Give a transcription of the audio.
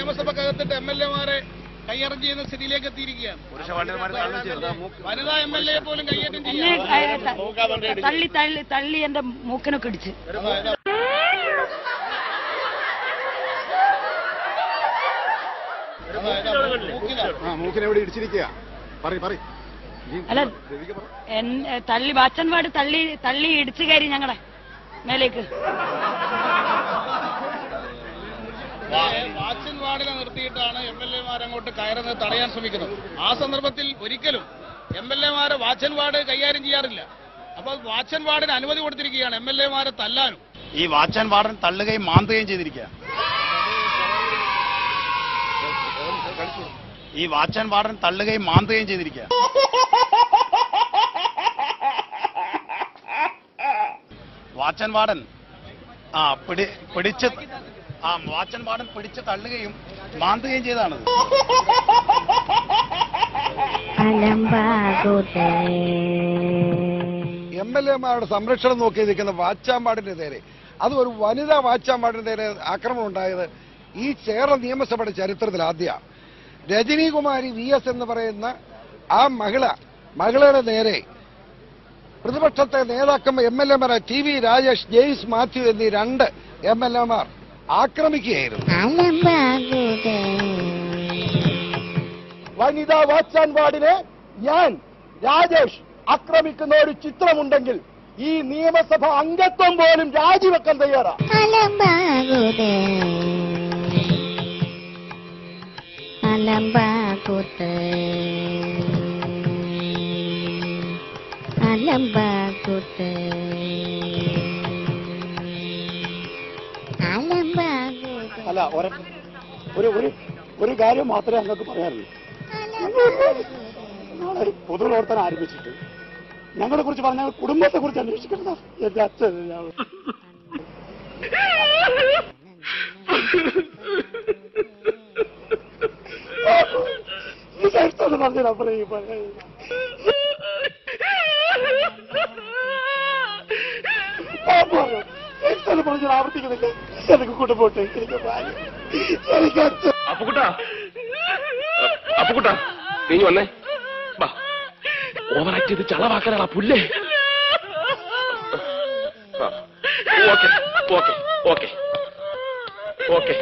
നിയമസഭക്കകത്തിട്ട് MLA-മാരെ കൈയറം ചെയ്യുന്ന സ്ഥിതിയിലേക്ക് എത്തിയിരിക്കുകയാണ്. വനിതാ MLA പോലും കൈയേറ്റം ചെയ്യാൻ തള്ളി എന്റെ മൂക്കിനൊക്കെ ഇടിച്ച്. മൂക്കിനെവിടെ ഇടിച്ചിരിക്കുക? അല്ല, തള്ളി വാച്ചൻപാട് തള്ളി ഇടിച്ചു കയറി ഞങ്ങളെ മേലേക്ക്. വാച്ചൻ വാർഡിനെ നിർത്തിയിട്ടാണ് MLA-മാർ അങ്ങോട്ട് കയറുന്നത് തടയാൻ ശ്രമിക്കുന്നത്. ആ സന്ദർഭത്തിൽ ഒരിക്കലും MLA-മാരെ വാച്ചൻ വാർഡ് കൈകാര്യം ചെയ്യാറില്ല. അപ്പൊ വാച്ചൻ വാർഡിന് അനുമതി കൊടുത്തിരിക്കുകയാണ് MLA-മാരെ തല്ലാനും. ഈ വാച്ചൻ വാർഡൻ തള്ളുകയും മാന്തുകയും ചെയ്തിരിക്കുക. ഈ വാച്ചൻ വാർഡൻ തള്ളുകയും മാന്തുകയും ചെയ്തിരിക്കുക. വാച്ചൻ വാർഡൻ വാച്ചൻ വാർഡൻ പിടിച്ച് തള്ളുകയും മാന്തുകയും ചെയ്താണത്. MLA-മാരുടെ സംരക്ഷണം നോക്കി നിൽക്കുന്ന വാച്ചാമ്പാടിന്റെ നേരെ, അത് ഒരു വനിതാ വാച്ചാമ്പാടിന്റെ നേരെ ആക്രമണം ഉണ്ടായത് ഈ കേരള നിയമസഭയുടെ ചരിത്രത്തിൽ ആദ്യമാണ്. രജനീകുമാരി VS എന്ന് പറയുന്ന ആ മഹിളയുടെ നേരെ പ്രതിപക്ഷത്തെ നേതാക്കന്മാർ MLA-മാർ TV രാജേഷ്, ജെയ്സ് മാത്യു എന്നീ 2 MLA-മാർ ആക്രമിക്കുകയായിരുന്നു. വനിതാ വാച്ചാൻ വാർഡിനെ ഞാൻ രാജേഷ് ആക്രമിക്കുന്ന ഒരു ചിത്രമുണ്ടെങ്കിൽ ഈ നിയമസഭ അംഗത്വം പോലും രാജിവെക്കാൻ തയ്യാറാണ്. അല്ല, ഒരു കാര്യം മാത്രമേ അങ്ങക്ക് പറയാനുള്ളൂ. നാളെ പൊതുപ്രവർത്തനം ആരംഭിച്ചിട്ട് ഞങ്ങളെ കുറിച്ച് പറഞ്ഞ കുടുംബത്തെ കുറിച്ച് അന്വേഷിക്കണം. എന്റെ അച്ഛൻ പറഞ്ഞ ആവർത്തിക്കുന്നില്ല. എനിക്ക് കൂട്ടുപോട്ടെ. അപ്പുകുട്ടാ, നീ വന്നേ. ഓവറാക്ട് ചെയ്ത് ചളവാക്കാനാ പുല്ലേ. Okay okay okay okay